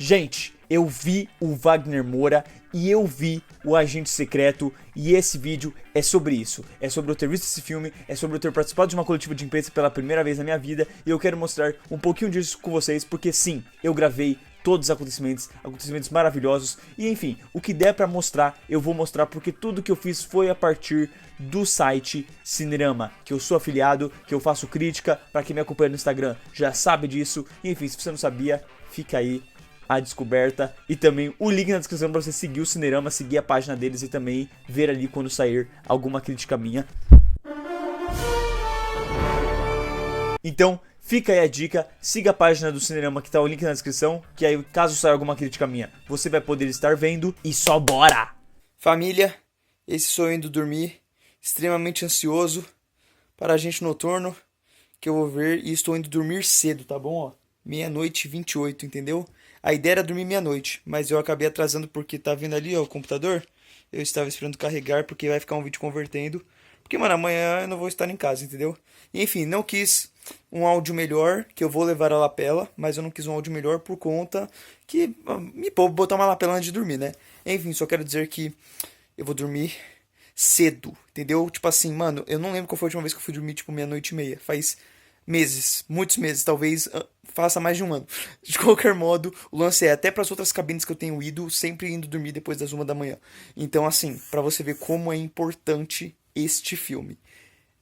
Gente, eu vi o Wagner Moura e eu vi o Agente Secreto e esse vídeo é sobre isso. É sobre eu ter visto esse filme, é sobre eu ter participado de uma coletiva de imprensa pela primeira vez na minha vida e eu quero mostrar um pouquinho disso com vocês porque sim, eu gravei todos os acontecimentos maravilhosos e enfim, o que der pra mostrar, eu vou mostrar porque tudo que eu fiz foi a partir do site Cinerama, que eu sou afiliado, que eu faço crítica, pra quem me acompanha no Instagram já sabe disso, e enfim, se você não sabia, fica aí a descoberta e também o link na descrição pra você seguir o Cinerama, seguir a página deles e também ver ali quando sair alguma crítica minha. Então, fica aí a dica, siga a página do Cinerama que tá o link na descrição, que aí caso saia alguma crítica minha, você vai poder estar vendo e só bora! Família, esse sou eu indo dormir, extremamente ansioso para Agente Noturno, que eu vou ver e estou indo dormir cedo, tá bom? Ó, 00:28, entendeu? A ideia era dormir meia-noite, mas eu acabei atrasando porque tá vendo ali, ó, o computador? Eu estava esperando carregar porque vai ficar um vídeo convertendo. Porque, mano, amanhã eu não vou estar em casa, entendeu? E, enfim, não quis um áudio melhor, que eu vou levar a lapela, mas eu não quis um áudio melhor por conta que me poupa botar uma lapela antes de dormir, né? Enfim, só quero dizer que eu vou dormir cedo, entendeu? Tipo assim, mano, eu não lembro qual foi a última vez que eu fui dormir, tipo, 00:30. Faz meses, muitos meses, talvez faça mais de um ano. De qualquer modo, o lance é, até para as outras cabines que eu tenho ido, sempre indo dormir depois das 1 da manhã. Então, assim, pra você ver como é importante este filme.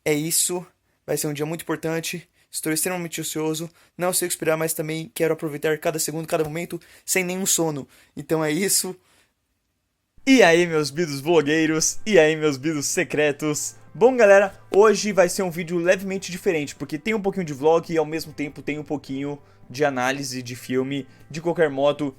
É isso, vai ser um dia muito importante, estou extremamente ansioso, não sei o que esperar, mas também quero aproveitar cada segundo, cada momento, sem nenhum sono. Então é isso. E aí meus bidos blogueiros, e aí meus bidos secretos. Bom galera, hoje vai ser um vídeo levemente diferente, porque tem um pouquinho de vlog e ao mesmo tempo tem um pouquinho de análise de filme. De qualquer modo,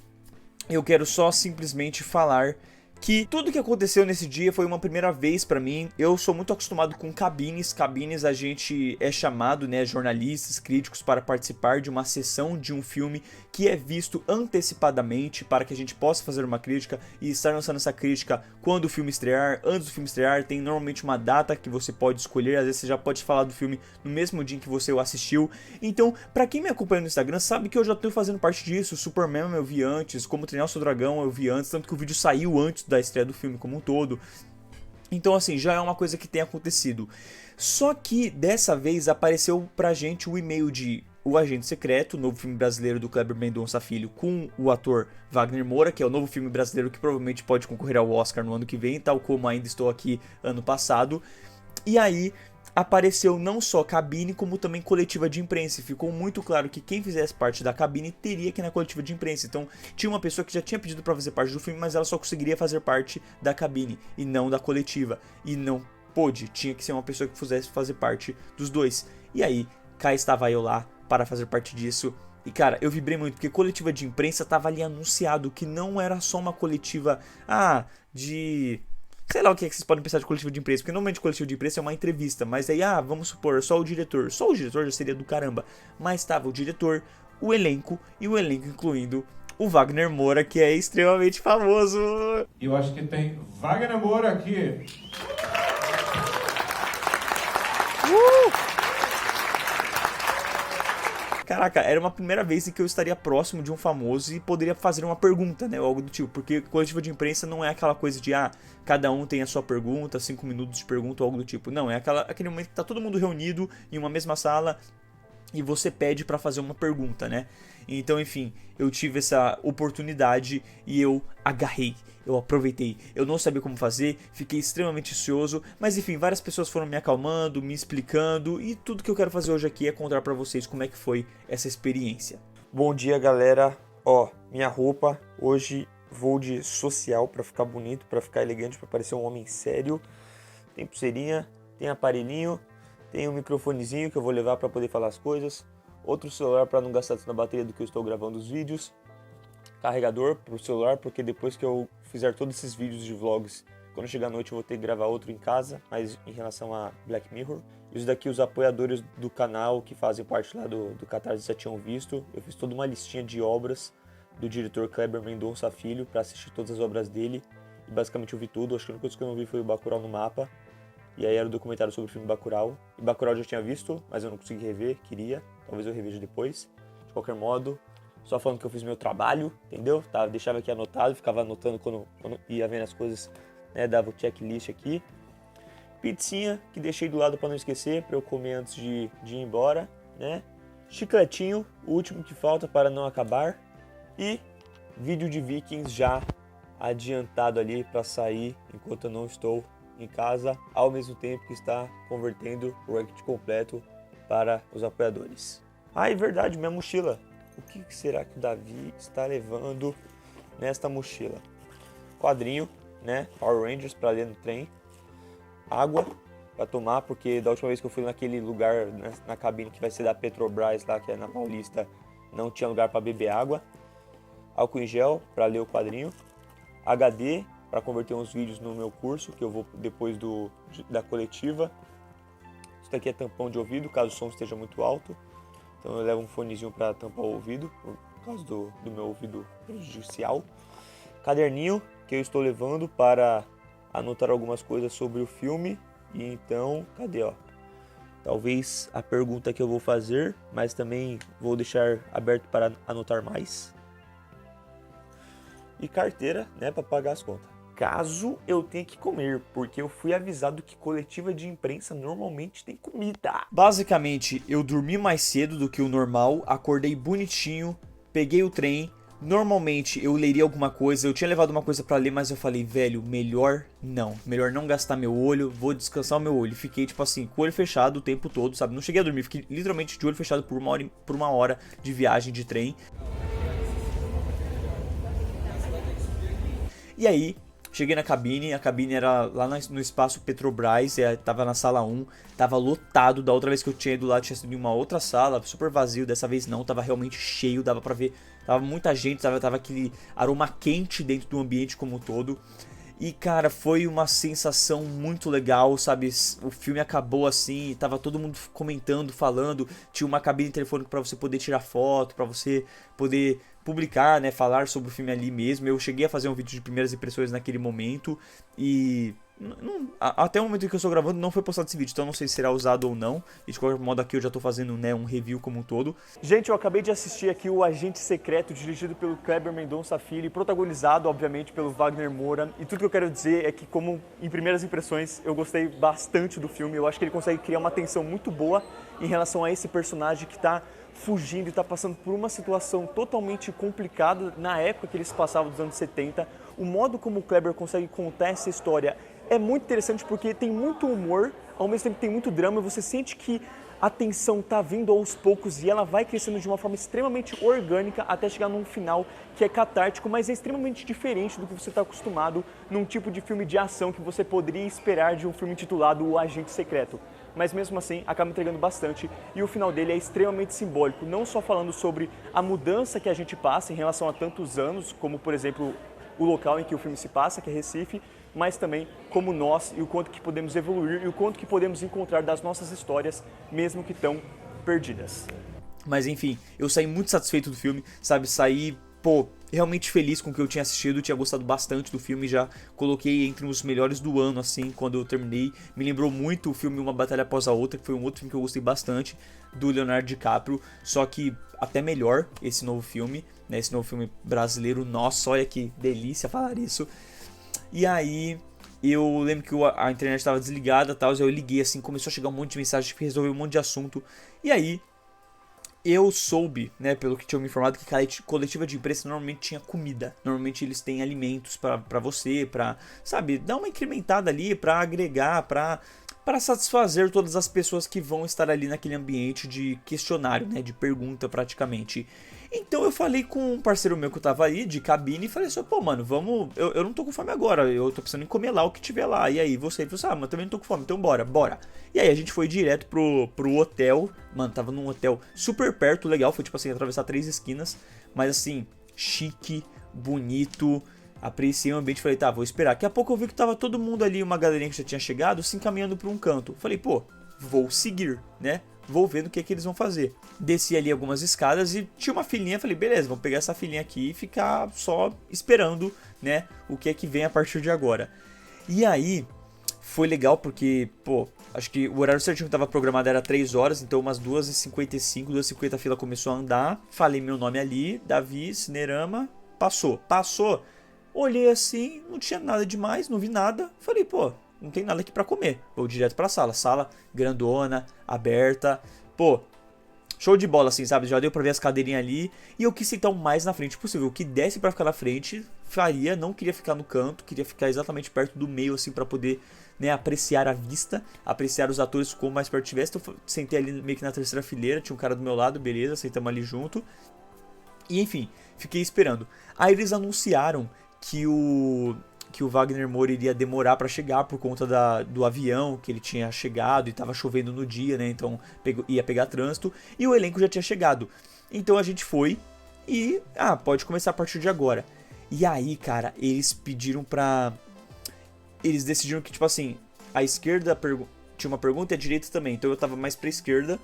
eu quero só simplesmente falar que tudo que aconteceu nesse dia foi uma primeira vez pra mim. Eu sou muito acostumado com cabines. Cabines a gente é chamado, né, jornalistas, críticos, para participar de uma sessão de um filme que é visto antecipadamente para que a gente possa fazer uma crítica e estar lançando essa crítica quando o filme estrear. Antes do filme estrear tem normalmente uma data que você pode escolher, às vezes você já pode falar do filme no mesmo dia em que você o assistiu. Então, pra quem me acompanha no Instagram sabe que eu já estou fazendo parte disso. Superman eu vi antes, Como Treinar o Seu Dragão eu vi antes, tanto que o vídeo saiu antes da estreia do filme como um todo. Então assim, já é uma coisa que tem acontecido. Só que dessa vez apareceu pra gente o e-mail de O Agente Secreto, novo filme brasileiro do Kleber Mendonça Filho com o ator Wagner Moura, que é o novo filme brasileiro que provavelmente pode concorrer ao Oscar no ano que vem, tal como Ainda Estou Aqui ano passado. E aí apareceu não só cabine, como também coletiva de imprensa. E ficou muito claro que quem fizesse parte da cabine teria que ir na coletiva de imprensa. Então tinha uma pessoa que já tinha pedido para fazer parte do filme, mas ela só conseguiria fazer parte da cabine e não da coletiva. E não pôde, tinha que ser uma pessoa que fizesse fazer parte dos dois. E aí, cá estava eu lá para fazer parte disso. E cara, eu vibrei muito, porque coletiva de imprensa tava ali anunciado que não era só uma coletiva, de... sei lá o que, é que vocês podem pensar de coletivo de imprensa, porque normalmente coletivo de imprensa é uma entrevista, mas aí, vamos supor, só o diretor já seria do caramba, mas tava o diretor, o elenco, e o elenco incluindo o Wagner Moura, que é extremamente famoso. Eu acho que tem Wagner Moura aqui. Caraca, era uma primeira vez em que eu estaria próximo de um famoso e poderia fazer uma pergunta, né, ou algo do tipo, porque coletiva de imprensa não é aquela coisa de, cada um tem a sua pergunta, 5 minutos de pergunta ou algo do tipo, não, é aquele momento que tá todo mundo reunido em uma mesma sala e você pede pra fazer uma pergunta, né? Então, enfim, eu tive essa oportunidade e eu agarrei, eu aproveitei. Eu não sabia como fazer, fiquei extremamente ansioso, mas enfim, várias pessoas foram me acalmando, me explicando e tudo que eu quero fazer hoje aqui é contar pra vocês como é que foi essa experiência. Bom dia, galera. Ó, minha roupa, hoje vou de social pra ficar bonito, pra ficar elegante, pra parecer um homem sério. Tem pulseirinha, tem aparelhinho, tem um microfonezinho que eu vou levar pra poder falar as coisas. Outro celular para não gastar tanto na bateria do que eu estou gravando os vídeos. Carregador para o celular, porque depois que eu fizer todos esses vídeos de vlogs, quando chegar à noite eu vou ter que gravar outro em casa, mas em relação a Black Mirror. Isso daqui os apoiadores do canal que fazem parte lá do Catarse já tinham visto. Eu fiz toda uma listinha de obras do diretor Kleber Mendonça Filho para assistir todas as obras dele. E basicamente eu vi tudo, acho que a única coisa que eu não vi foi o Bacurau no Mapa. E aí era o documentário sobre o filme Bacurau. E Bacurau eu já tinha visto, mas eu não consegui rever, queria. Talvez eu reveja depois. De qualquer modo, só falando que eu fiz meu trabalho, entendeu? Tá, deixava aqui anotado, ficava anotando quando ia vendo as coisas, né? Dava o checklist aqui. Pizzinha, que deixei do lado para não esquecer, para eu comer antes de ir embora, né? Chicletinho, o último que falta para não acabar. E vídeo de Vikings já adiantado ali para sair enquanto eu não estou em casa, ao mesmo tempo que está convertendo o Ranked completo para os apoiadores. Ah, é verdade, minha mochila. O que será que o Davi está levando nesta mochila? Quadrinho, né? Power Rangers para ler no trem. Água para tomar, porque da última vez que eu fui naquele lugar, na cabine que vai ser da Petrobras lá, que é na Paulista, não tinha lugar para beber água. Álcool em gel para ler o quadrinho. HD para converter uns vídeos no meu curso, que eu vou depois da coletiva. Isso daqui é tampão de ouvido, caso o som esteja muito alto. Então eu levo um fonezinho para tampar o ouvido, por causa do meu ouvido prejudicial. Caderninho que eu estou levando para anotar algumas coisas sobre o filme. E então, cadê, ó? Talvez a pergunta que eu vou fazer, mas também vou deixar aberto para anotar mais. E carteira, né, para pagar as contas. Caso eu tenha que comer, porque eu fui avisado que coletiva de imprensa normalmente tem comida. Basicamente, eu dormi mais cedo do que o normal, acordei bonitinho, peguei o trem. Normalmente eu leria alguma coisa, eu tinha levado uma coisa pra ler, mas eu falei, velho, melhor não gastar meu olho, vou descansar o meu olho. Fiquei tipo assim, com o olho fechado o tempo todo, sabe? Não cheguei a dormir, fiquei literalmente de olho fechado por uma hora de viagem de trem. E aí, cheguei na cabine, a cabine era lá no espaço Petrobras, tava na sala 1, tava lotado. Da outra vez que eu tinha ido lá, tinha sido em uma outra sala, super vazio, dessa vez não, tava realmente cheio, dava pra ver, tava muita gente, tava aquele aroma quente dentro do ambiente como um todo. E cara, foi uma sensação muito legal, sabe? O filme acabou assim, tava todo mundo comentando, falando, tinha uma cabine telefônica pra você poder tirar foto, pra você poder publicar, né, falar sobre o filme ali mesmo. Eu cheguei a fazer um vídeo de primeiras impressões naquele momento e até o momento em que eu estou gravando não foi postado esse vídeo, então não sei se será usado ou não. E de qualquer modo aqui eu já estou fazendo, né, um review como um todo. Gente, eu acabei de assistir aqui o Agente Secreto, dirigido pelo Kleber Mendonça Filho e protagonizado, obviamente, pelo Wagner Moura. E tudo que eu quero dizer é que, como em primeiras impressões, eu gostei bastante do filme. Eu acho que ele consegue criar uma tensão muito boa em relação a esse personagem que está fugindo e está passando por uma situação totalmente complicada na época que eles passavam dos anos 70. O modo como o Kleber consegue contar essa história é muito interessante porque tem muito humor, ao mesmo tempo tem muito drama, e você sente que a tensão tá vindo aos poucos e ela vai crescendo de uma forma extremamente orgânica até chegar num final que é catártico, mas é extremamente diferente do que você está acostumado num tipo de filme de ação que você poderia esperar de um filme intitulado O Agente Secreto. Mas mesmo assim, acaba entregando bastante e o final dele é extremamente simbólico, não só falando sobre a mudança que a gente passa em relação a tantos anos, como por exemplo o local em que o filme se passa, que é Recife, mas também como nós e o quanto que podemos evoluir e o quanto que podemos encontrar das nossas histórias, mesmo que tão perdidas. Mas enfim, eu saí muito satisfeito do filme, sabe, saí, realmente feliz com o que eu tinha assistido, tinha gostado bastante do filme, já coloquei entre os melhores do ano, assim, quando eu terminei. Me lembrou muito o filme Uma Batalha Após a Outra, que foi um outro filme que eu gostei bastante, do Leonardo DiCaprio, só que até melhor esse novo filme, né, esse novo filme brasileiro. Nossa, olha que delícia falar isso. E aí, eu lembro que a internet estava desligada e tal, eu liguei assim, começou a chegar um monte de mensagem, resolvi um monte de assunto, e aí eu soube, né, pelo que tinham me informado, que a coletiva de imprensa normalmente tinha comida. Normalmente eles têm alimentos pra você, pra, sabe, dar uma incrementada ali, pra agregar, pra satisfazer todas as pessoas que vão estar ali naquele ambiente de questionário, né, de pergunta praticamente. Então eu falei com um parceiro meu que eu tava aí, de cabine, e falei assim, mano, vamos, eu não tô com fome agora, eu tô precisando comer lá o que tiver lá. E aí ele falou assim, mas também não tô com fome, então bora. E aí a gente foi direto pro hotel, mano, tava num hotel super perto, legal, foi tipo assim, atravessar 3 esquinas, mas assim, chique, bonito, apreciei o ambiente, falei, tá, vou esperar. Daqui a pouco eu vi que tava todo mundo ali, uma galerinha que já tinha chegado, se encaminhando pra um canto. Falei, vou seguir, né? Vou vendo o que eles vão fazer. Desci ali algumas escadas e tinha uma filinha, falei, beleza, vamos pegar essa filinha aqui e ficar só esperando, né, o que é que vem a partir de agora. E aí, foi legal porque, pô, acho que o horário certinho que tava programado era 3 horas, então umas 2h55, 2h50 a fila começou a andar. Falei meu nome ali, Davi, Cinerama, passou. Olhei assim, não tinha nada demais, não vi nada. Falei, pô, não tem nada aqui pra comer. Vou direto pra sala. Sala grandona, aberta. Pô, show de bola, assim, sabe? Já deu pra ver as cadeirinhas ali. E eu quis sentar o mais na frente possível. O que desse pra ficar na frente, faria. Não queria ficar no canto. Queria ficar exatamente perto do meio, assim, pra poder, né, apreciar a vista. Apreciar os atores como mais perto tivesse. Então, sentei ali meio que na terceira fileira. Tinha um cara do meu lado, beleza. Sentamos ali junto. E, enfim, fiquei esperando. Aí eles anunciaram que o Wagner Moura iria demorar pra chegar por conta do avião, que ele tinha chegado e tava chovendo no dia, né? Então ia pegar trânsito. E o elenco já tinha chegado. Então a gente foi e... pode começar a partir de agora. E aí, cara, eles pediram pra... Eles decidiram que, tipo assim, a esquerda tinha uma pergunta e a direita também. Então eu tava mais pra esquerda.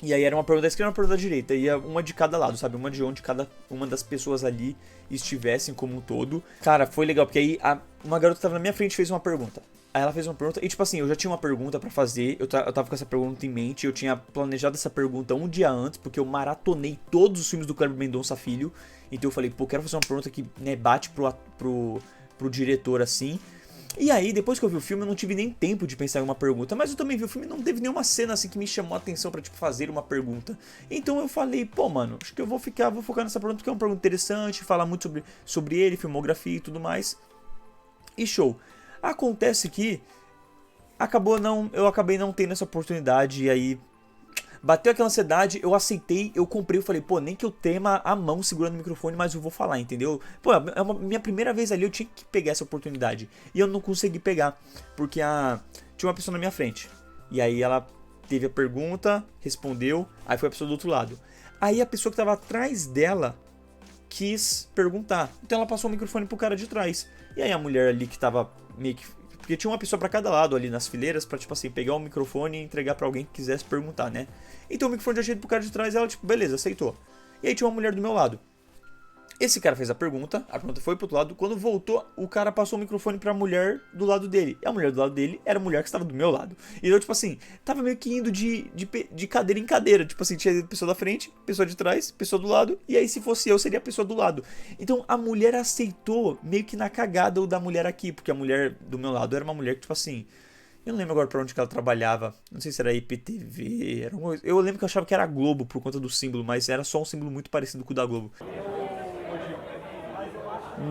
E aí era uma pergunta da esquerda e uma pergunta da direita. Ia uma de cada lado, sabe? Uma de onde cada uma das pessoas ali estivessem como um todo. Cara, foi legal, porque aí uma garota tava na minha frente e fez uma pergunta. Aí ela fez uma pergunta, e tipo assim, eu já tinha uma pergunta pra fazer, eu tava com essa pergunta em mente, eu tinha planejado essa pergunta um dia antes, porque eu maratonei todos os filmes do Kleber Mendonça Filho. Então eu falei, pô, quero fazer uma pergunta que, né, bate pro diretor assim. E aí, depois que eu vi o filme, eu não tive nem tempo de pensar em uma pergunta. Mas eu também vi o filme e não teve nenhuma cena assim que me chamou a atenção pra, tipo, fazer uma pergunta. Então eu falei, pô, mano, acho que eu vou focar nessa pergunta, porque é uma pergunta interessante, fala muito sobre ele, filmografia e tudo mais. E show. Acontece que eu acabei não tendo essa oportunidade, e aí... Bateu aquela ansiedade, eu aceitei, eu comprei, eu falei, pô, nem que eu tema a mão segurando o microfone, mas eu vou falar, entendeu? Pô, é minha primeira vez ali, eu tinha que pegar essa oportunidade. E eu não consegui pegar, porque tinha uma pessoa na minha frente. E aí ela teve a pergunta, respondeu, aí foi a pessoa do outro lado. Aí a pessoa que tava atrás dela quis perguntar. Então ela passou o microfone pro cara de trás. E aí a mulher ali que tava meio que... Porque tinha uma pessoa pra cada lado ali nas fileiras pra, tipo assim, pegar o microfone e entregar pra alguém que quisesse perguntar, né? Então o microfone já tinha ido pro cara de trás e ela, tipo, beleza, aceitou. E aí tinha uma mulher do meu lado. Esse cara fez a pergunta foi pro outro lado. Quando voltou, o cara passou o microfone pra mulher do lado dele. E a mulher do lado dele era a mulher que estava do meu lado. E eu, tipo assim, tava meio que indo de cadeira em cadeira. Tipo assim, tinha pessoa da frente, pessoa de trás, pessoa do lado. E aí, se fosse eu, seria a pessoa do lado. Então, a mulher aceitou meio que na cagada o da mulher aqui. Porque a mulher do meu lado era uma mulher que, tipo assim... Eu não lembro agora pra onde que ela trabalhava. Não sei se era IPTV. Eu lembro que eu achava que era Globo por conta do símbolo. Mas era só um símbolo muito parecido com o da Globo.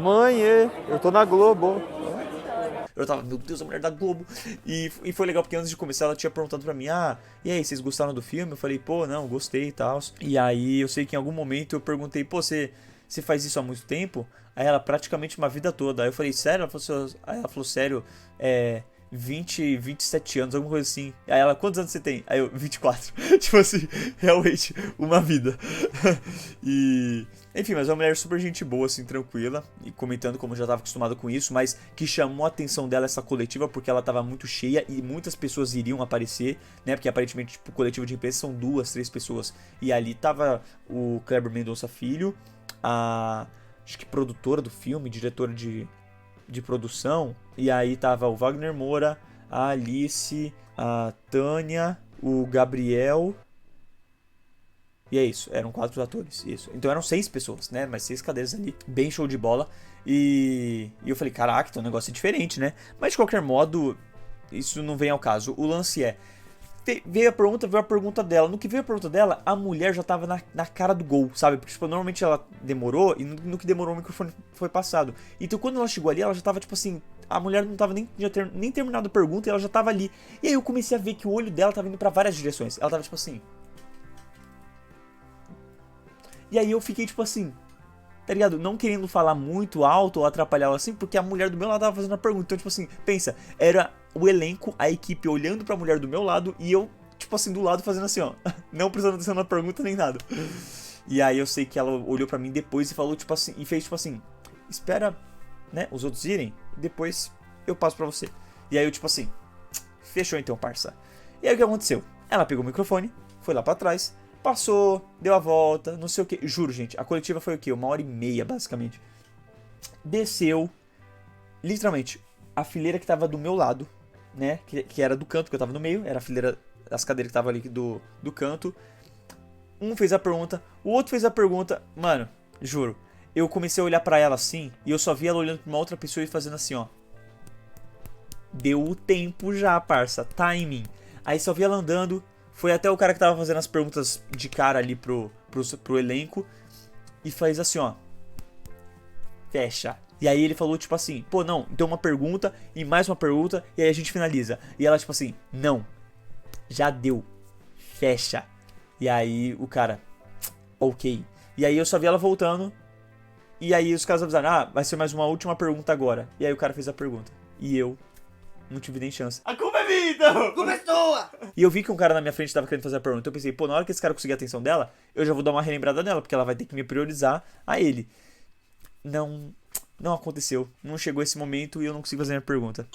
Mãe, eu tô na Globo. Eu tava, meu Deus, a mulher da Globo. E foi legal porque antes de começar ela tinha perguntado pra mim, e aí, vocês gostaram do filme? Eu falei, pô, não, gostei e tal. E aí eu sei que em algum momento eu perguntei, pô, você faz isso há muito tempo? Aí ela, praticamente uma vida toda. Aí eu falei, sério? Aí ela falou, sério, 27 anos, alguma coisa assim. Aí ela, quantos anos você tem? Aí eu, 24. Tipo assim, realmente, uma vida. E... Enfim, mas é uma mulher super gente boa, assim, tranquila. E comentando como eu já tava acostumado com isso. Mas que chamou a atenção dela essa coletiva porque ela tava muito cheia e muitas pessoas iriam aparecer, né? Porque aparentemente, tipo, coletivo de imprensa são 2, 3 pessoas. E ali tava o Kleber Mendonça Filho, acho que produtora do filme, diretora de produção. E aí tava o Wagner Moura, a Alice, a Tânia, o Gabriel. E é isso, eram 4 atores, isso. Então eram 6 pessoas, né? Mas 6 cadeiras ali, bem show de bola. E eu falei, caraca, então o negócio é diferente, né? Mas de qualquer modo, isso não vem ao caso. O lance veio a pergunta dela. No que veio a pergunta dela, a mulher já tava na cara do gol, sabe? Porque, tipo, normalmente ela demorou e no que demorou o microfone foi passado. Então quando ela chegou ali, ela já tava, tipo assim, a mulher não tava nem terminado a pergunta e ela já tava ali. E aí eu comecei a ver que o olho dela tava indo pra várias direções. Ela tava, tipo assim... E aí eu fiquei, tipo assim, tá ligado? Não querendo falar muito alto ou atrapalhar ela assim, porque a mulher do meu lado tava fazendo a pergunta. Então, tipo assim, pensa, era o elenco, a equipe olhando pra mulher do meu lado e eu, tipo assim, do lado fazendo assim, ó. Não prestando atenção na pergunta nem nada. E aí eu sei que ela olhou pra mim depois e falou, tipo assim, e fez, tipo assim, espera, né, os outros irem, depois eu passo pra você. E aí eu, tipo assim, fechou então, parça. E aí o que aconteceu? Ela pegou o microfone, foi lá pra trás, passou, deu a volta, não sei o que. Juro, gente, a coletiva foi o quê? 1h30, basicamente. Desceu, literalmente, a fileira que tava do meu lado né, que era do canto, que eu tava no meio, era a fileira, as cadeiras que estavam ali do canto. Um fez a pergunta, o outro fez a pergunta, mano, juro, eu comecei a olhar pra ela assim, e eu só vi ela olhando pra uma outra pessoa e fazendo assim, ó. Deu o tempo já, parça, timing. Aí só vi ela andando, foi até o cara que tava fazendo as perguntas de cara ali pro elenco, e fez assim, ó. Fecha. E aí ele falou, tipo assim, pô, não, então uma pergunta e mais uma pergunta, e aí a gente finaliza. E ela, tipo assim, não, já deu, fecha. E aí o cara, ok. E aí eu só vi ela voltando, e aí os caras avisaram, ah, vai ser mais uma última pergunta agora. E aí o cara fez a pergunta, e eu não tive nem chance. A culpa é minha, então! A culpa é tua! E eu vi que um cara na minha frente tava querendo fazer a pergunta, eu pensei, pô, na hora que esse cara conseguir a atenção dela, eu já vou dar uma relembrada nela, porque ela vai ter que me priorizar a ele. Não aconteceu, não chegou esse momento e eu não consigo fazer a minha pergunta.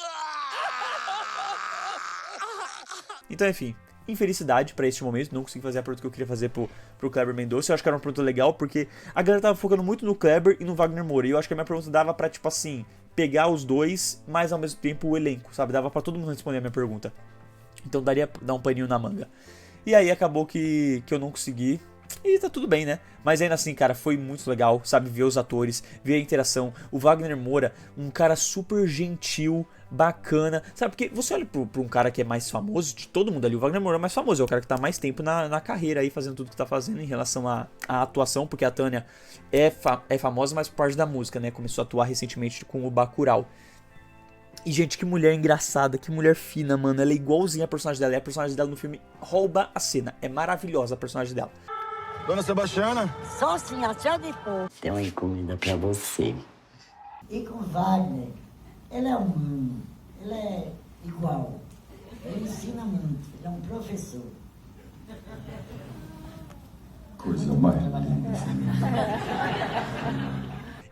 Então, enfim, infelicidade pra este momento, não consegui fazer a pergunta que eu queria fazer pro Kleber Mendonça. Eu acho que era uma pergunta legal, porque a galera tava focando muito no Kleber e no Wagner Moura, e eu acho que a minha pergunta dava pra, tipo assim, pegar os dois, mas ao mesmo tempo o elenco, sabe? Dava pra todo mundo responder a minha pergunta. Então daria pra dar um paninho na manga. E aí acabou que eu não consegui. E tá tudo bem, né? Mas ainda assim, cara, foi muito legal, sabe? Ver os atores, ver a interação. O Wagner Moura, um cara super gentil, bacana. Sabe, porque você olha pra um cara que é mais famoso, de todo mundo ali, o Wagner Moura é mais famoso. É o cara que tá mais tempo na carreira aí, fazendo tudo que tá fazendo em relação à atuação. Porque a Tânia é famosa, mas por parte da música, né? Começou a atuar recentemente com o Bacurau. E, gente, que mulher engraçada, que mulher fina, mano. Ela é igualzinha a personagem dela. E a personagem dela no filme rouba a cena. É maravilhosa a personagem dela. Dona Sebastiana? Só senhora, tchau depois. Tem uma encomenda pra você. E com Wagner, ele é humano, ele é igual. Ele ensina muito, ele é um professor. Coisa mais.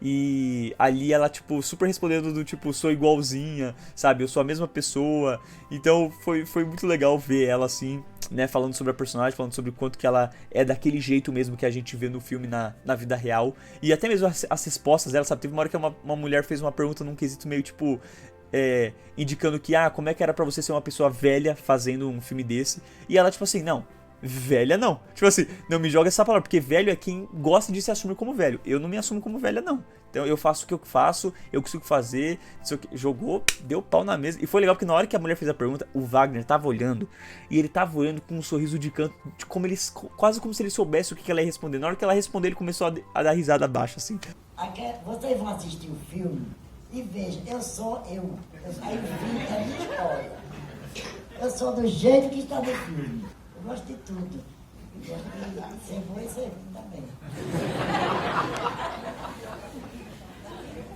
E ali ela, tipo, super respondendo do tipo, sou igualzinha, sabe? Eu sou a mesma pessoa. Então foi muito legal ver ela assim, né? Falando sobre a personagem, falando sobre o quanto que ela é daquele jeito mesmo que a gente vê no filme na vida real. E até mesmo as respostas dela, sabe? Teve uma hora que uma mulher fez uma pergunta num quesito meio tipo. Indicando que, como é que era pra você ser uma pessoa velha fazendo um filme desse? E ela, tipo assim, não. Velha não. Tipo assim, não me joga essa palavra, porque velho é quem gosta de se assumir como velho. Eu não me assumo como velha, não. Então eu faço o que eu faço, eu consigo fazer. Jogou, deu pau na mesa. E foi legal porque na hora que a mulher fez a pergunta, o Wagner tava olhando. E ele tava olhando com um sorriso de canto, quase como se ele soubesse o que ela ia responder. Na hora que ela respondeu, ele começou a dar risada baixa, assim. Vocês vão assistir o filme e vejam, eu sou eu. Aí o filme é a minha história. Eu sou do jeito que está no filme. Eu gosto de tudo. Eu gosto de ser bom e ser ruim também.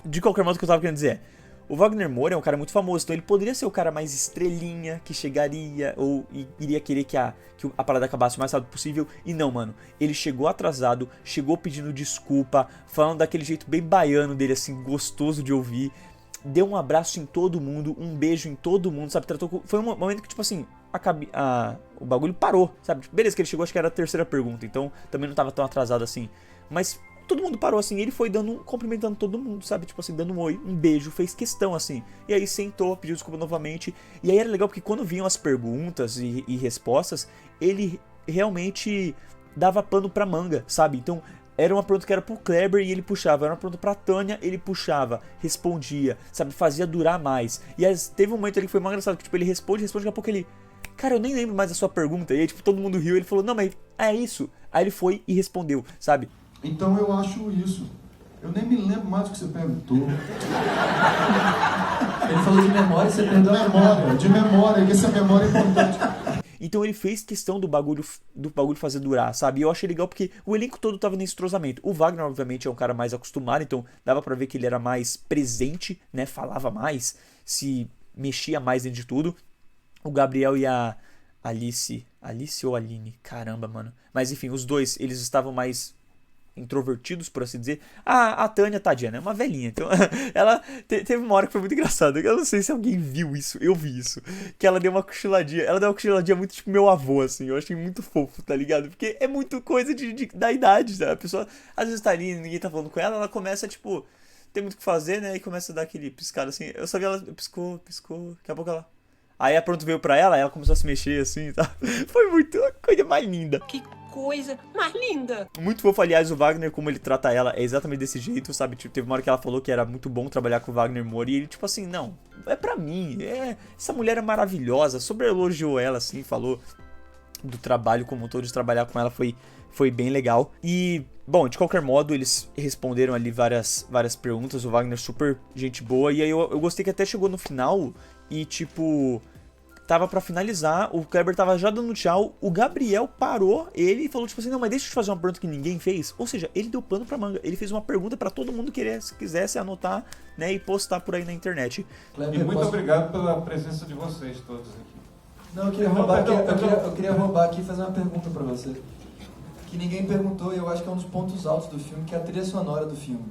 De qualquer modo, o que eu tava querendo dizer é, o Wagner Moura é um cara muito famoso, então ele poderia ser o cara mais estrelinha, que chegaria ou iria querer que a parada acabasse o mais rápido possível. E não, mano, ele chegou atrasado, chegou pedindo desculpa, falando daquele jeito bem baiano dele, assim, gostoso de ouvir. Deu um abraço em todo mundo, um beijo em todo mundo, sabe? Foi um momento que, tipo assim, o bagulho parou, sabe? Beleza, que ele chegou, acho que era a terceira pergunta, então também não tava tão atrasado assim. Mas todo mundo parou assim, e ele foi cumprimentando todo mundo, sabe? Tipo assim, dando um oi, um beijo, fez questão assim. E aí sentou, pediu desculpa novamente. E aí era legal porque quando vinham as perguntas e respostas, ele realmente dava pano pra manga, sabe? Então era uma pergunta que era pro Kleber e ele puxava. Era uma pergunta pra Tânia, ele puxava, respondia, sabe? Fazia durar mais. E aí, teve um momento ali que foi mais engraçado, que tipo, ele responde, daqui a pouco ele... Cara, eu nem lembro mais da sua pergunta. E aí, tipo, todo mundo riu, ele falou, não, mas é isso. Aí ele foi e respondeu, sabe? Então eu acho isso. Eu nem me lembro mais do que você perguntou. Ele falou de memória e você perdeu a memória. De memória, que essa memória é importante. Então ele fez questão do bagulho fazer durar, sabe? E eu achei legal porque o elenco todo tava nesse entrosamento. O Wagner, obviamente, é um cara mais acostumado, então dava pra ver que ele era mais presente, né? Falava mais, se mexia mais dentro de tudo. O Gabriel e a Alice ou Aline, caramba, mano. Mas enfim, os dois, eles estavam mais introvertidos, por assim dizer. A Tânia, tadinha, né? Uma velhinha. Então, ela teve uma hora que foi muito engraçada. Eu não sei se alguém viu isso. Eu vi isso. Que ela deu uma cochiladinha. Ela deu uma cochiladinha muito tipo meu avô, assim. Eu achei muito fofo, tá ligado? Porque é muito coisa da idade, né? A pessoa, às vezes tá ali, ninguém tá falando com ela. Ela começa, tipo, tem muito o que fazer, né? E começa a dar aquele piscado assim. Eu só vi ela, piscou. Daqui a pouco ela... Aí a pronto veio pra ela começou a se mexer assim, tá? Foi muito a coisa mais linda. Que coisa mais linda. Muito fofo, aliás, o Wagner, como ele trata ela, é exatamente desse jeito, sabe? Tipo, teve uma hora que ela falou que era muito bom trabalhar com o Wagner Moura e ele, tipo assim, não, é pra mim, essa mulher é maravilhosa, sobre elogiou ela, assim, falou do trabalho como um todo, de trabalhar com ela foi bem legal. E, bom, de qualquer modo, eles responderam ali várias perguntas, o Wagner super gente boa, e aí eu gostei que até chegou no final e, tipo, tava pra finalizar, o Kleber tava já dando tchau, o Gabriel parou ele e falou, tipo assim, não, mas deixa eu te fazer uma pergunta que ninguém fez. Ou seja, ele deu pano pra manga, ele fez uma pergunta pra todo mundo que quisesse anotar, né, e postar por aí na internet. E muito obrigado pela presença de vocês todos aqui. Não, eu queria roubar aqui, eu queria roubar aqui e fazer uma pergunta pra você. Que ninguém perguntou e eu acho que é um dos pontos altos do filme, que é a trilha sonora do filme.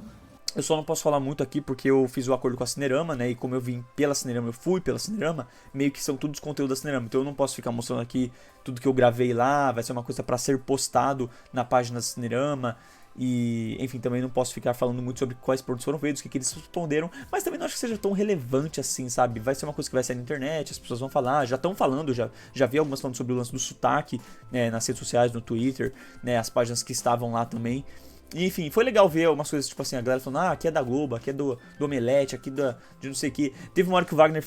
Eu só não posso falar muito aqui porque eu fiz o acordo com a Cinerama, né? E como eu vim pela Cinerama, eu fui pela Cinerama, meio que são todos os conteúdos da Cinerama. Então eu não posso ficar mostrando aqui tudo que eu gravei lá, vai ser uma coisa pra ser postado na página da Cinerama. E, enfim, também não posso ficar falando muito sobre quais produtos foram feitos, o que eles responderam, mas também não acho que seja tão relevante assim, sabe? Vai ser uma coisa que vai sair na internet, as pessoas vão falar, já estão falando, já vi algumas falando sobre o lance do sotaque, né, nas redes sociais, no Twitter, né, as páginas que estavam lá também. E, enfim, foi legal ver umas coisas, tipo assim, a galera falando, aqui é da Globo, aqui é do Omelete, aqui de não sei o que. Teve uma hora que o Wagner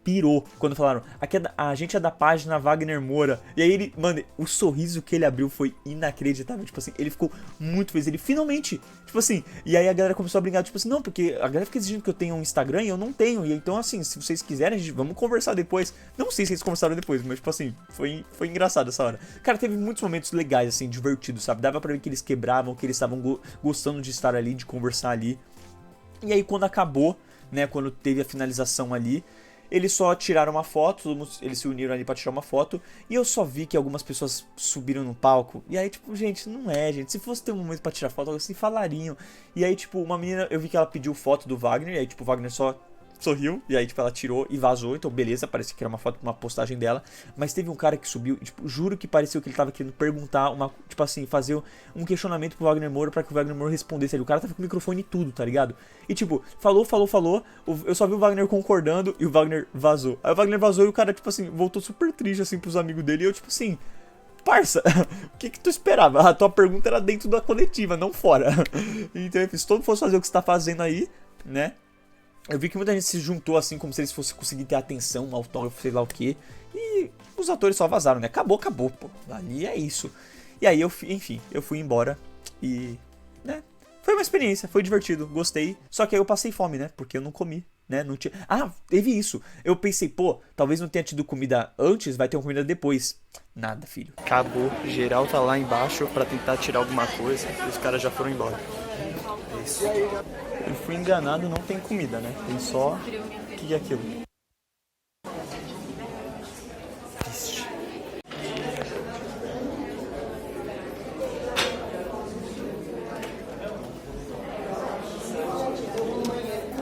pirou, quando falaram, aqui a gente é da página Wagner Moura. E aí ele, mano, o sorriso que ele abriu foi inacreditável, tipo assim, ele ficou muito feliz, ele finalmente, tipo assim, e aí a galera começou a brincar, tipo assim, não, porque a galera fica exigindo que eu tenha um Instagram e eu não tenho, e então assim, se vocês quiserem, vamos conversar depois. Não sei se eles conversaram depois, mas tipo assim, foi engraçado essa hora. Cara, teve muitos momentos legais, assim, divertidos, sabe? Dava pra ver que eles quebravam, que eles estavam gostando de estar ali, de conversar ali. E aí quando acabou, né, quando teve a finalização ali, eles só tiraram uma foto, eles se uniram ali pra tirar uma foto, e eu só vi que algumas pessoas subiram no palco, e aí tipo, gente, não é, gente, se fosse ter um momento pra tirar foto, assim, falariam. E aí tipo, uma menina, eu vi que ela pediu foto do Wagner, e aí tipo, o Wagner só sorriu, e aí, tipo, ela tirou e vazou, então beleza, parecia que era uma foto, uma postagem dela, mas teve um cara que subiu, e, tipo, juro que pareceu que ele tava querendo perguntar, tipo assim, fazer um questionamento pro Wagner Moura pra que o Wagner Moura respondesse ali, o cara tava com o microfone e tudo, tá ligado? E, tipo, falou, eu só vi o Wagner concordando e o Wagner vazou. Aí o Wagner vazou e o cara, tipo assim, voltou super triste, assim, pros amigos dele, e eu, tipo assim, parça, o que tu esperava? A tua pergunta era dentro da coletiva, não fora. Então, enfim, se todo fosse fazer o que você tá fazendo aí, né? Eu vi que muita gente se juntou assim, como se eles fossem conseguir ter atenção, um autógrafo, sei lá o que. E os atores só vazaram, né? Acabou, pô. Ali é isso. E aí, enfim, eu fui embora e, né? Foi uma experiência, foi divertido, gostei. Só que aí eu passei fome, né? Porque eu não comi, né? Não tinha... teve isso. Eu pensei, pô, talvez não tenha tido comida antes, vai ter uma comida depois. Nada, filho. Acabou. Geral tá lá embaixo pra tentar tirar alguma coisa e os caras já foram embora. É isso. Eu fui enganado, não tem comida, né? Tem só... O que é aquilo? Triste.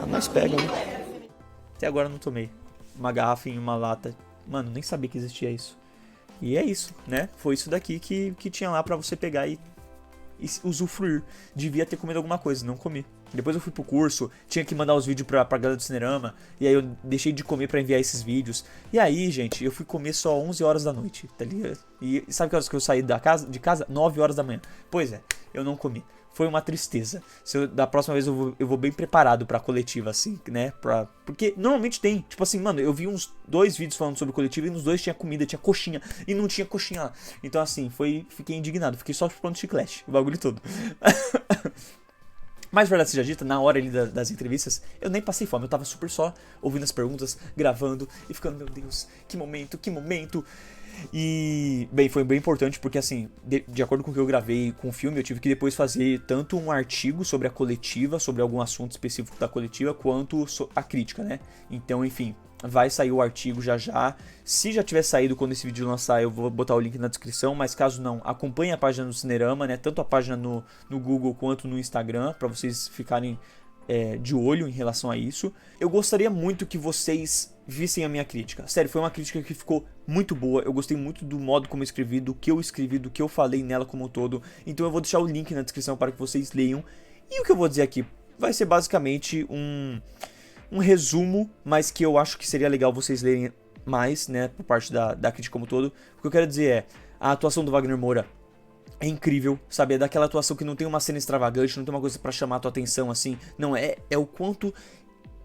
Mas pega, né? Até agora eu não tomei. Uma garrafa em uma lata. Mano, nem sabia que existia isso. E é isso, né? Foi isso daqui que tinha lá pra você pegar e usufruir. Devia ter comido alguma coisa, não comi. Depois eu fui pro curso, tinha que mandar os vídeos pra galera do Cinerama, e aí eu deixei de comer pra enviar esses vídeos. E aí, gente, eu fui comer só 11 horas da noite, tá ligado? E sabe que horas que eu saí de casa? 9 horas da manhã. Pois é, eu não comi. Foi uma tristeza. Da próxima vez eu vou bem preparado pra coletiva, assim, né? Porque normalmente tem. Tipo assim, mano, eu vi uns 2 vídeos falando sobre coletiva e nos 2 tinha comida, tinha coxinha. E não tinha coxinha lá. Então assim, fiquei indignado. Fiquei só chupando chiclete, o bagulho todo. Mas verdade seja dita, na hora ali das entrevistas, eu nem passei fome. Eu tava super só ouvindo as perguntas, gravando e ficando, meu Deus, que momento, que momento. E, bem, foi bem importante porque, assim, de acordo com o que eu gravei com o filme, eu tive que depois fazer tanto um artigo sobre a coletiva, sobre algum assunto específico da coletiva, quanto a crítica, né? Então, enfim, vai sair o artigo já. Se já tiver saído quando esse vídeo lançar, eu vou botar o link na descrição, mas caso não, acompanhe a página do Cinerama, né? Tanto a página no Google quanto no Instagram, pra vocês ficarem de olho em relação a isso. Eu gostaria muito que vocês vissem a minha crítica. Sério, foi uma crítica que ficou muito boa. Eu gostei muito do modo como eu escrevi, do que eu falei nela como um todo. Então eu vou deixar o link na descrição para que vocês leiam. E o que eu vou dizer aqui vai ser basicamente um resumo, mas que eu acho que seria legal vocês lerem mais, né, por parte da crítica como todo. O que eu quero dizer é, a atuação do Wagner Moura é incrível, sabe? É daquela atuação que não tem uma cena extravagante, não tem uma coisa pra chamar a tua atenção, assim. Não, é o quanto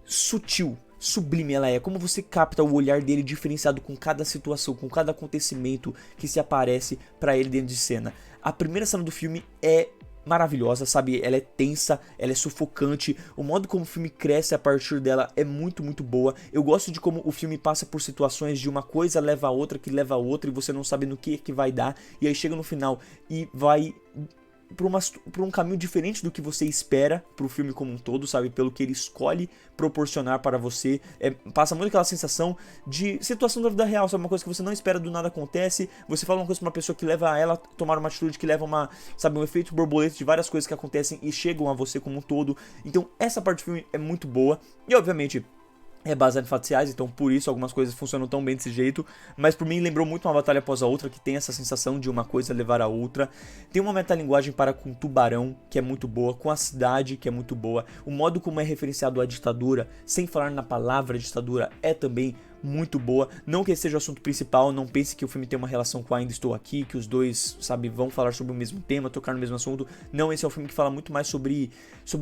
sutil, sublime ela é. Como você capta o olhar dele diferenciado com cada situação, com cada acontecimento que se aparece pra ele dentro de cena. A primeira cena do filme é maravilhosa, sabe? Ela é tensa, ela é sufocante. O modo como o filme cresce a partir dela é muito, muito boa. Eu gosto de como o filme passa por situações de uma coisa leva a outra, que leva a outra, e você não sabe no que vai dar. E aí chega no final e vai por um caminho diferente do que você espera pro filme como um todo, sabe? Pelo que ele escolhe proporcionar para você. Passa muito aquela sensação de situação da vida real, sabe? Uma coisa que você não espera, do nada acontece. Você fala uma coisa pra uma pessoa que leva a ela a tomar uma atitude que leva um efeito borboleta de várias coisas que acontecem e chegam a você como um todo. Então essa parte do filme é muito boa. E obviamente é baseado em fatos reais, então por isso algumas coisas funcionam tão bem desse jeito. Mas por mim lembrou muito uma batalha após a outra, que tem essa sensação de uma coisa levar a outra. Tem uma metalinguagem para com Tubarão, que é muito boa, com a cidade, que é muito boa. O modo como é referenciado a ditadura, sem falar na palavra ditadura, é também muito boa. Não que esse seja o assunto principal, não pense que o filme tem uma relação com Ainda Estou Aqui, que os dois, sabe, vão falar sobre o mesmo tema, tocar no mesmo assunto. Não, esse é um filme que fala muito mais sobre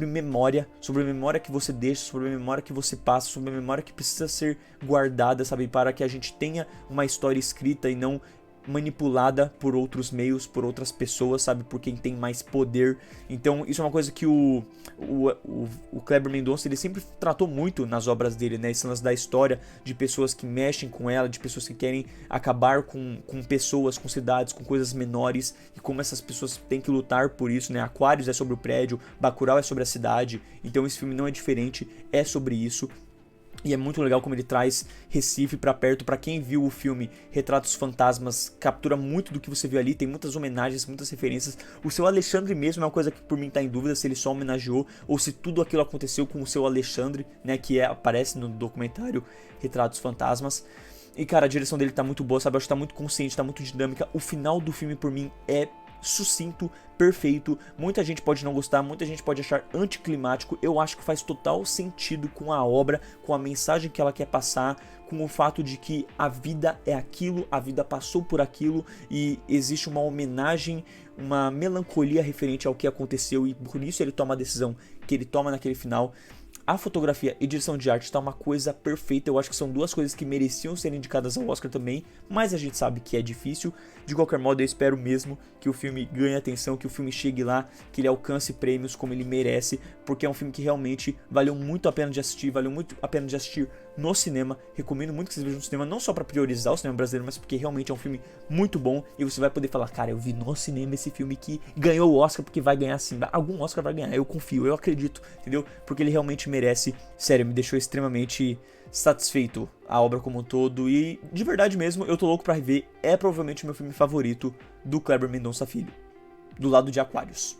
memória, sobre a memória que você deixa, sobre a memória que você passa, sobre a memória que precisa ser guardada, sabe, para que a gente tenha uma história escrita e não manipulada por outros meios, por outras pessoas, sabe, por quem tem mais poder. Então isso é uma coisa que o Kleber Mendonça, ele sempre tratou muito nas obras dele, né, esse lance da história, de pessoas que mexem com ela, de pessoas que querem acabar com pessoas, com cidades, com coisas menores, e como essas pessoas têm que lutar por isso, né. Aquários é sobre o prédio, Bacurau é sobre a cidade, então esse filme não é diferente, é sobre isso. E é muito legal como ele traz Recife pra perto. Pra quem viu o filme Retratos Fantasmas, captura muito do que você viu ali. Tem muitas homenagens, muitas referências. O seu Alexandre mesmo é uma coisa que por mim tá em dúvida se ele só homenageou ou se tudo aquilo aconteceu com o seu Alexandre, né, que aparece no documentário Retratos Fantasmas. E cara, a direção dele tá muito boa, sabe? Eu acho que tá muito consciente, tá muito dinâmica. O final do filme por mim é sucinto, perfeito. Muita gente pode não gostar, muita gente pode achar anticlimático. Eu acho que faz total sentido com a obra, com a mensagem que ela quer passar, com o fato de que a vida é aquilo, a vida passou por aquilo e existe uma homenagem, uma melancolia referente ao que aconteceu, e por isso ele toma a decisão que ele toma naquele final. A fotografia e direção de arte tá uma coisa perfeita. Eu acho que são duas coisas que mereciam ser indicadas ao Oscar também, mas a gente sabe que é difícil. De qualquer modo, eu espero mesmo que o filme ganhe atenção, que o filme chegue lá, que ele alcance prêmios como ele merece, porque é um filme que realmente valeu muito a pena de assistir, valeu muito a pena de assistir no cinema. Recomendo muito que vocês vejam no cinema, não só para priorizar o cinema brasileiro, mas porque realmente é um filme muito bom e você vai poder falar, cara, eu vi no cinema esse filme que ganhou o Oscar, porque vai ganhar sim, algum Oscar vai ganhar, eu confio, eu acredito, entendeu? Porque ele realmente merece. Sério, me deixou extremamente satisfeito a obra como um todo, e de verdade mesmo, eu tô louco pra rever. É provavelmente o meu filme favorito do Kleber Mendonça Filho, do lado de Aquários.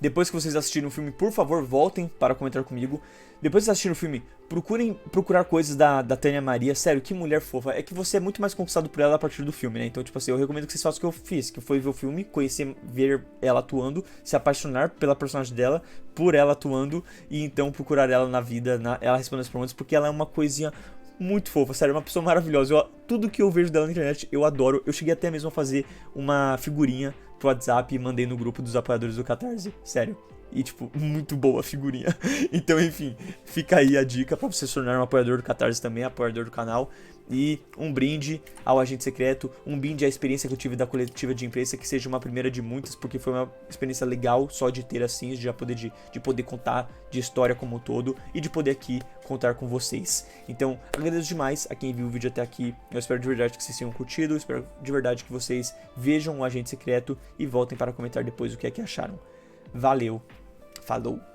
Depois que vocês assistirem o filme, por favor, voltem para comentar comigo. Depois que vocês assistirem o filme, procurem procurar coisas da Tânia Maria. Sério, que mulher fofa. É que você é muito mais conquistado por ela a partir do filme, né? Então, tipo assim, eu recomendo que vocês façam o que eu fiz, que foi ver o filme, conhecer, ver ela atuando, se apaixonar pela personagem dela, por ela atuando, e então procurar ela na vida, ela respondendo as perguntas, porque ela é uma coisinha muito fofa, sério, uma pessoa maravilhosa. Tudo que eu vejo dela na internet, eu adoro. Eu cheguei até mesmo a fazer uma figurinha pro WhatsApp e mandei no grupo dos apoiadores do Catarse, sério. E, tipo, muito boa a figurinha. Então, enfim, fica aí a dica pra você se tornar um apoiador do Catarse também, apoiador do canal. E um brinde ao Agente Secreto, um brinde à experiência que eu tive da coletiva de imprensa, que seja uma primeira de muitas, porque foi uma experiência legal só de ter assim, de poder contar de história como um todo e de poder aqui contar com vocês. Então, agradeço demais a quem viu o vídeo até aqui. Eu espero de verdade que vocês tenham curtido, eu espero de verdade que vocês vejam o Agente Secreto e voltem para comentar depois o que é que acharam. Valeu, falou!